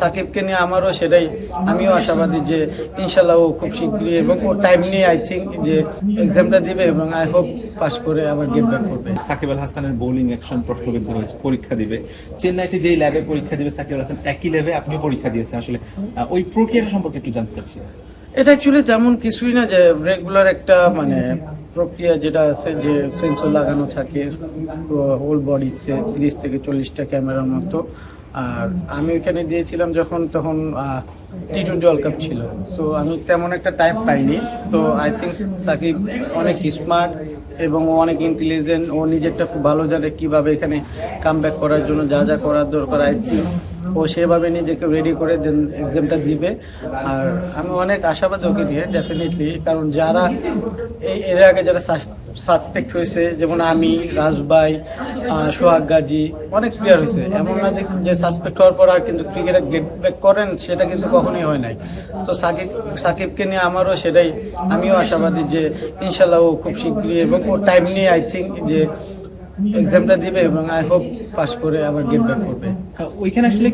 সাকিবকে নিয়ে আমারও সেটাই, আমিও আশাবাদী যে ইনশাল্লাহ ও খুব শীঘ্রই এবং ও টাইম নিয়ে আই থিঙ্ক যে এক্সামটা দিবে এবং আই হোপ পাস করে আবার গেট ব্যাক করবে। সাকিব আল হাসানের বোলিং অ্যাকশন প্রশ্নবিদ্ধ হয়েছে, পরীক্ষা দিবে চেন্নাইতে যেই ল্যাবে পরীক্ষা দিবে সাকিব আল হাসান একই ল্যাবে আপনি পরীক্ষা দিয়েছেন, আসলে ওই প্রক্রিয়াটা সম্পর্কে একটু জানতে চাচ্ছি। এটা অ্যাকচুয়ালি তেমন কিছুই না, যে রেগুলার একটা প্রক্রিয়া যেটা আছে, যে সেন্সর লাগানো থাকে হোল বডিতে 30 থেকে 40টা ক্যামেরার মতো। আর আমি ওইখানে দিয়েছিলাম যখন তখন T20 ওয়ার্ল্ড কাপ ছিল, সো আমি তেমন একটা টাইম পাইনি। তো আই থিঙ্ক সাকিব অনেক স্মার্ট এবং ও অনেক ইন্টেলিজেন্ট, ও নিজেরটা খুব ভালো জানে কীভাবে এখানে কাম ব্যাক করার জন্য যা যা করার দরকার। আই থিঙ্ক ও সেভাবে নিজেকে রেডি করে দেন এক্সামটা দিবে। আর আমি অনেক আশাবাদী ওকে নিয়ে ডেফিনেটলি, কারণ যারা এর আগে যারা সাসপেক্ট হয়েছে, যেমন আমি, রাজভাই, সোহাগ গাজী, অনেক প্লেয়ার হয়েছে, এমন না যে সাসপেক্ট হওয়ার পর আর কিন্তু ক্রিকেটে গেট ব্যাক করেন, সেটা কিন্তু কখনোই হয় নাই। তো সাকিবকে নিয়ে আমারও সেটাই, আমিও আশাবাদী যে ইনশাল্লাহ ও খুব শীঘ্রই এবং ও টাইম নিয়ে আই থিঙ্ক যে এক্সামটা দিবে এবং আই হোপ পাস করে আবার গেট ব্যাক করবে। ওইখানে আসলে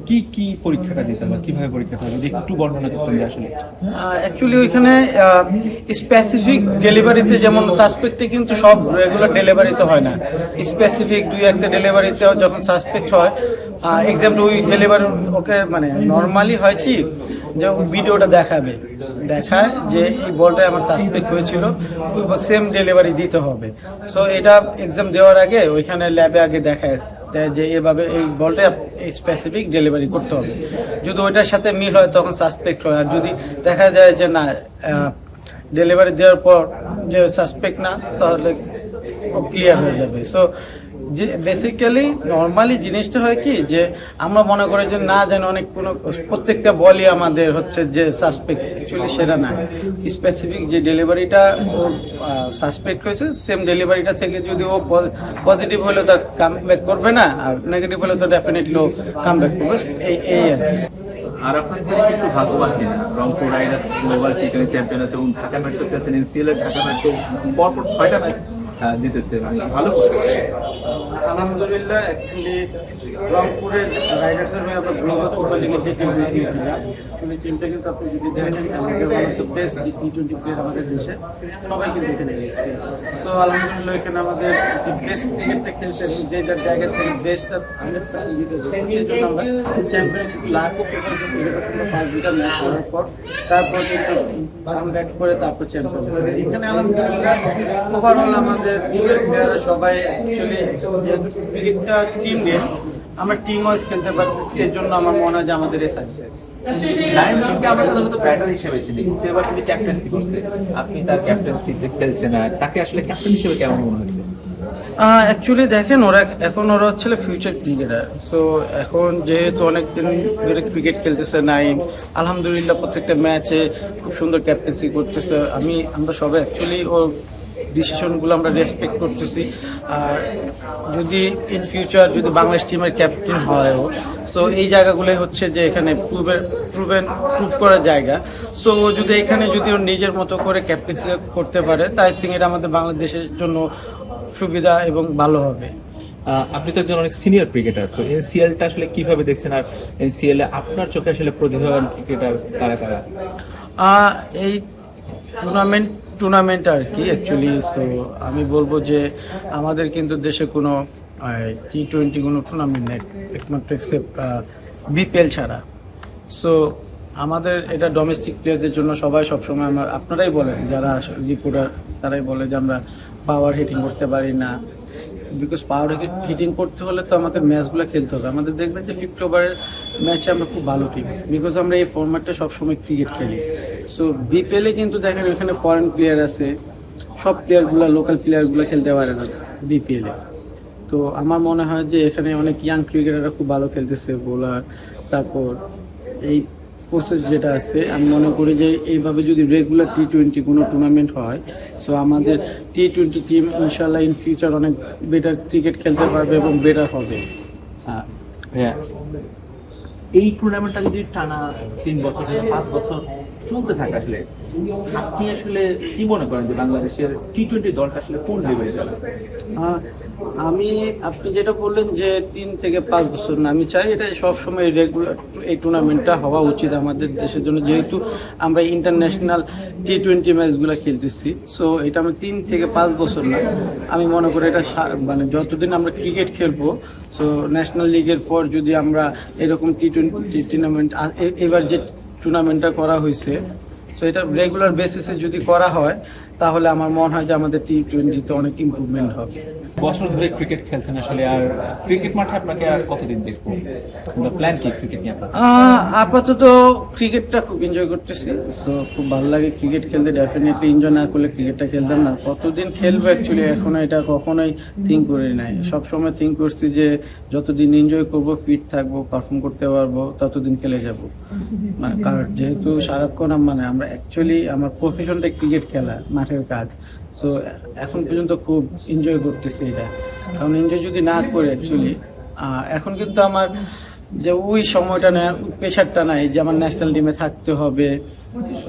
কি কি পরীক্ষাটা দিতে হবে, কিভাবে পরীক্ষাটা হবে একটু বর্ণনা করতেন যে আসলে। অ্যাকচুয়ালি ওইখানে স্পেসিফিক ডেলিভারিতে, যেমন সাসপেক্টে কিন্তু সব রেগুলার ডেলিভারিতে হয় না, স্পেসিফিক দুই একটা ডেলিভারিতে যখন সাসপেক্ট হয় এক্সাম্পল ওই ডেলিভারি ওকে নর্মালি হয় কি, যে ভিডিওটা দেখায় যে এই বলটাই আমার সাসপেক্ট হয়েছিল, ওই সেম ডেলিভারি দিতে হবে। সো এটা এক্সাম দেওয়ার আগে ওইখানে ল্যাবে আগে দেখায় যে এভাবে এই বলটা স্পেসিফিক ডেলিভারি করতে হবে। যদি ওইটার সাথে মিল হয় তখন সাসপেক্ট হয়, আর যদি দেখা যায় যে না ডেলিভারি দেওয়ার পর যে সাসপেক্ট না, তাহলে ক্লিয়ার হয়ে যাবে। সো যে বেসিক্যালি নর্মালি জিনিসটা হয় কি, যে আমরা মনে করি যে না যেন অনেক কোনো প্রত্যেকটা বলই আমাদের হচ্ছে যে সাসপেক্ট, অ্যাকচুয়ালি সেটা না। স্পেসিফিক যে ডেলিভারিটা ও সাসপেক্ট হয়েছে, সেম ডেলিভারিটা থেকে যদি ও পজিটিভ হলে তার কাম ব্যাক করবে না, আর নেগেটিভ হলে তো ডেফিনেটলি ও কাম ব্যাক করবে। এই আর কি। আরাফাত সাকিব একটু ভাগ্যবান কিনা, Rangpur Riders global T20 champion আছে এবং ঢাকা মেট্রো খেলছেন NCL এর ঢাকা মেট্রো পরপর 6টা ম্যাচ জিতেছে, ভালো করছে। আলহামদুলিল্লাহ। অ্যাকচুয়ালি রংপুরের রাইডার্সের হয়ে আমরা গ্লোবাল সুপার লিগের যে টিম দিয়েছিলাম, অ্যাকচুয়ালি টিমটা কিন্তু আপনি যদি দেখেন আমাদের ওয়ান অফ দ্য বেস্ট যে T20 প্লেয়ার আমাদের দেশে, সবাই কিন্তু এখানে এসেছে। তো আলহামদুলিল্লাহ এখানে আমাদের বেস্ট ক্রিকেটটা খেলছে, যে যার জায়গা থেকে বেস্টটা 100% জিতেছে। সেই জন্য আমরা চ্যাম্পিয়নশিপ লাখও প্রেফার করছি, যেটা আমরা 5 ম্যাচ করার পর তারপর কিন্তু ব্যাট করে তারপর চ্যাম্পিয়ন। এখানে আলহামদুলিল্লাহ ওভারঅল আমাদের প্লেয়াররা সবাই অ্যাকচুয়ালি যেহেতু ক্রিকেটটা টিম গেম, আমরা টিম ওয়াইজ খেলতে পারতেছি, এর জন্য আমার মনে হয় যে আমাদের এই সাকসেস। নাইম সিংকে আমরা তো ব্যাটার হিসেবে চিনি, কিন্তু এবার তিনি ক্যাপ্টেন্সি করছে, আপনি তার ক্যাপ্টেন্সিতে খেলছেন না, তাকে আসলে ক্যাপ্টেন হিসেবে কেমন মনে হচ্ছে? অ্যাকচুয়ালি দেখেন ওরা হচ্ছে ফিউচার ক্রিকেটার। সো এখন যেহেতু অনেক দিন ধরে ক্রিকেট খেলতেছে নাইম, আলহামদুলিল্লাহ প্রত্যেকটা ম্যাচে খুব সুন্দর ক্যাপ্টেন্সি করতেছে। আমরা সবাই অ্যাকচুয়ালি ওর ডিসিশনগুলো আমরা রেসপেক্ট করতেছি। আর যদি ইন ফিউচার যদি বাংলাদেশ টিমের ক্যাপ্টেন হয় ও, সো এই জায়গাগুলোই হচ্ছে যে এখানে প্রুভ করার জায়গা। সো যদি এখানে যদি ওর নিজের মতো করে ক্যাপ্টেন্সি করতে পারে, তাই থিঙ্ক এটা আমাদের বাংলাদেশের জন্য সুবিধা এবং ভালো হবে। আপনি তো একজন অনেক সিনিয়র ক্রিকেটার, তো NCLটা আসলে কিভাবে দেখছেন, আর NCL এ আপনার চোখে আসলে প্রতিভাবান ক্রিকেটার কারা কারা? এই টুর্নামেন্ট আর কি অ্যাকচুয়ালি। সো আমি বলবো যে আমাদের কিন্তু দেশে কোনো T20 কোনো টুর্নামেন্ট নেই, একমাত্র এক্সেপ্ট BPL ছাড়া। সো আমাদের এটা ডোমেস্টিক প্লেয়ারদের জন্য সবাই সবসময় আপনারাই বলেন, যারা রিপোর্টার তারাই বলে যে আমরা পাওয়ার হিটিং করতে পারি না, বিকজ পাওয়ার হিটিং করতে হলে তো আমাদের ম্যাচগুলো খেলতে হবে। আমাদের দেখবেন যে 50 ওভারের ম্যাচে আমরা খুব ভালো টিম, বিকজ আমরা এই ফরম্যাটটা সবসময় ক্রিকেট খেলি। সো BPL-এ কিন্তু দেখেন এখানে ফরেন প্লেয়ার আছে, সব প্লেয়ারগুলো লোকাল প্লেয়ারগুলো খেলতে পারে না BPL-এ। তো আমার মনে হয় যে এখানে অনেক ইয়াং ক্রিকেটাররা খুব ভালো খেলতেছে, বোলার। তারপর এই প্রসেস যেটা আছে, আমি মনে করি যে এইভাবে যদি রেগুলার T20 কোনো টুর্নামেন্ট হয়, সো আমাদের T20 টিম ইনশাল্লাহ ইন ফিউচার অনেক বেটার ক্রিকেট খেলতে পারবে এবং বেটার হবে। হ্যাঁ, এই টুর্নামেন্টটা যদি টানা 3 বছর 5 বছর চলতে থাকে আসলে আপনি আসলে কি মনে করেন যে বাংলাদেশের টি-20 দলটা আসলে কোন লেভেলে চলে? আমি আপনি যেটা বললেন যে 3 থেকে 5 বছর না, আমি চাই এটা সবসময় রেগুলার এই টুর্নামেন্টটা হওয়া উচিত আমাদের দেশের জন্য, যেহেতু আমরা ইন্টারন্যাশনাল টি-20 ম্যাচগুলো খেলতেছি। সো এটা আমি 3 থেকে 5 বছর না, আমি মনে করি এটা মানে যতদিন আমরা ক্রিকেট খেলবো, সো ন্যাশনাল লিগের পর যদি আমরা এরকম টি-20 টুর্নামেন্ট এবার যে টুর্নামেন্টটা করা হয়েছে, সো এটা রেগুলার বেসিসে যদি করা হয় তাহলে আমার মনে হয় যে আমাদের টি-20তে অনেক ইমপ্রুভমেন্ট হবে। বছর ধরে ক্রিকেট খেলছেন আসলে, আর ক্রিকেট মাঠে আপনাকে আর কতদিন দেখবো? প্ল্যান কি ক্রিকেট নিয়ে আপনার? আপাতত ক্রিকেটটা খুব এনজয় করতেছি, সো খুব ভালো লাগে ক্রিকেট খেলতে। ডেফিনেটলি এনজয় না করলে ক্রিকেটটা খেলতাম না। কতদিন খেলবো অ্যাকচুয়ালি এখন এটা কখনোই থিঙ্ক করি নাই। সবসময় থিঙ্ক করছি যে যতদিন এনজয় করব, ফিট থাকবো, পারফর্ম করতে পারবো, ততদিন খেলে যাব। মানে কারণ যেহেতু সারাক্ষণ মানে আমরা অ্যাকচুয়ালি আমার প্রফেশনটা ক্রিকেট খেলা, মাঠের কাজ। সো এখন পর্যন্ত খুব এনজয় করতেছি এটা। কারণ এনজয় যদি না করে অ্যাকচুয়ালি এখন কিন্তু আমার যে ওই সময়টা না, প্রেশারটা নাই যে আমার ন্যাশনাল টিমে থাকতে হবে,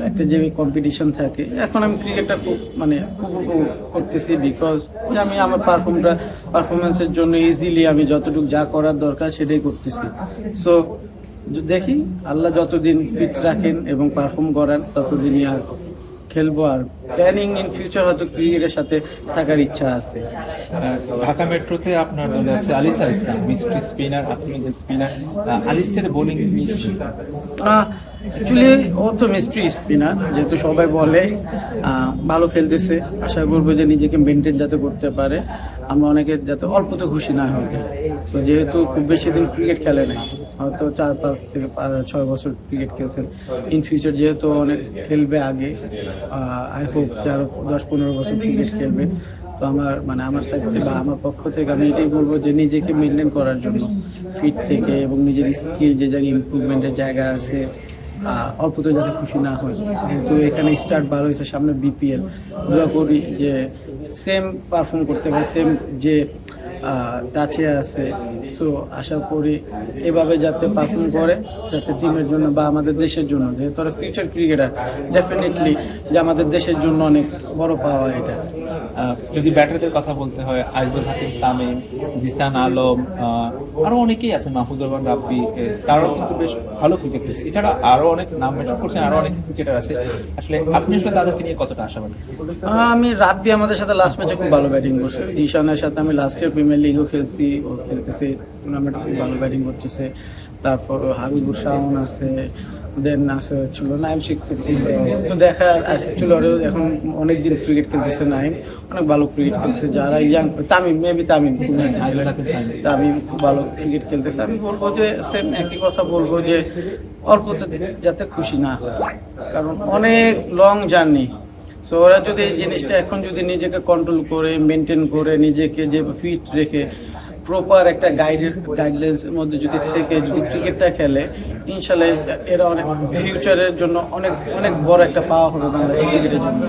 একটা যে কম্পিটিশন থাকে। এখন আমি ক্রিকেটটা খুব মানে উপভোগ করতেছি, বিকজ আমি আমার পারফরমেন্সের জন্য ইজিলি আমি যতটুকু যা করার দরকার সেটাই করতেছি। সো দেখি আল্লাহ যতদিন ফিট রাখেন এবং পারফর্ম করান ততদিনই আর খেলবো। আর প্ল্যানিং ইন ফিউচার হয়তো ক্রিকেটের সাথে থাকার ইচ্ছা আছে। ঢাকা মেট্রোতে আপনার দলে আছে আলিসার ইসলাম, মিস্ট্রি স্পিনার, আপনি স্পিনার। আলিসের বোলিং অ্যাকচুয়ালি ও তো মিস্ট্রি স্পিনার, যেহেতু সবাই বলে ভালো খেলতেছে। আশা করবো যে নিজেকে মেনটেন যাতে করতে পারে, আমরা অনেকে যাতে অল্পতে খুশি না হয়ে যায়। তো যেহেতু খুব বেশি দিন ক্রিকেট খেলে নাই, হয়তো 4-5 থেকে 6 বছর ক্রিকেট খেলছেন। ইন ফিউচার যেহেতু অনেক খেলবে আগে, আই হোপ যে আরও 10-15 বছর ক্রিকেট খেলবে। তো আমার সাইড থেকে বা আমার পক্ষ থেকে আমি এটাই বলবো যে নিজেকে মেনটেন করার জন্য ফিট থেকে এবং নিজের স্কিল যে জায়গায় ইমপ্রুভমেন্টের জায়গা আছে, অল্পতে যাতে খুশি না হয়। যেহেতু এখানে স্টার্ট ভালো হয়েছে, সামনে বিপিএল, দোয়া করি যে সেম পারফর্ম করতে পারে, সেম যে টাচে আছে। সো আশা করি এভাবে যাতে পারফর্ম করে, যাতে টিমের জন্য বা আমাদের দেশের জন্য, যেহেতু ওরা ফিউচার ক্রিকেটার, ডেফিনেটলি যে আমাদের দেশের জন্য অনেক বড় পাওয়া এটা। যদি ব্যাটারদের কথা বলতে হয়, আইজুল হাকিম, তামিম, জিসান আলম, আরো অনেকেই আছে, মাহফুজুর রহমান রাব্বি, তারাও কিন্তু বেশ ভালো ক্রিকেট খেলছে। এছাড়া আরো অনেক নাম মেনশন করছেন, আরো অনেক ক্রিকেটার আছে। আসলে আপনি আসলে তাদেরকে নিয়ে কতটা আশাবাদী? আমি রাব্বি আমাদের সাথে লাস্ট ম্যাচে খুব ভালো ব্যাটিং করছে। জিশানের সাথে আমি লাস্ট ইয়ার প্রিমিয়ার লিগও খেলছি, ও খেলতেছে, টুর্নামেন্টে খুব ভালো ব্যাটিং করতেছে। তারপর হাবিবুর শাওন আছে, দেন আছে ছিল নাইম শেখ। তো দেখার অ্যাকচুয়ালি ওরেও এখন অনেক দিন ক্রিকেট খেলতেছে, নাইম অনেক ভালো ক্রিকেট খেলতেছে। যারা ইয়াং, তামিম তামিম খুব ভালো ক্রিকেট খেলতেছে। আমি বলবো যে সেম একই কথা বলবো যে অল্পতে যাতে খুশি না হয়, কারণ অনেক লং জার্নি। সো ওরা যদি এই জিনিসটা এখন যদি নিজেকে কন্ট্রোল করে, মেনটেন করে, নিজেকে যে ফিট রেখে প্রপার একটা গাইডলাইন্সের মধ্যে যদি থেকে যদি ক্রিকেটটা খেলে, ইনশাল্লাহ এরা অনেক ফিউচারের জন্য অনেক অনেক বড় একটা পাওয়া হবে বাংলাদেশ ক্রিকেটের জন্য।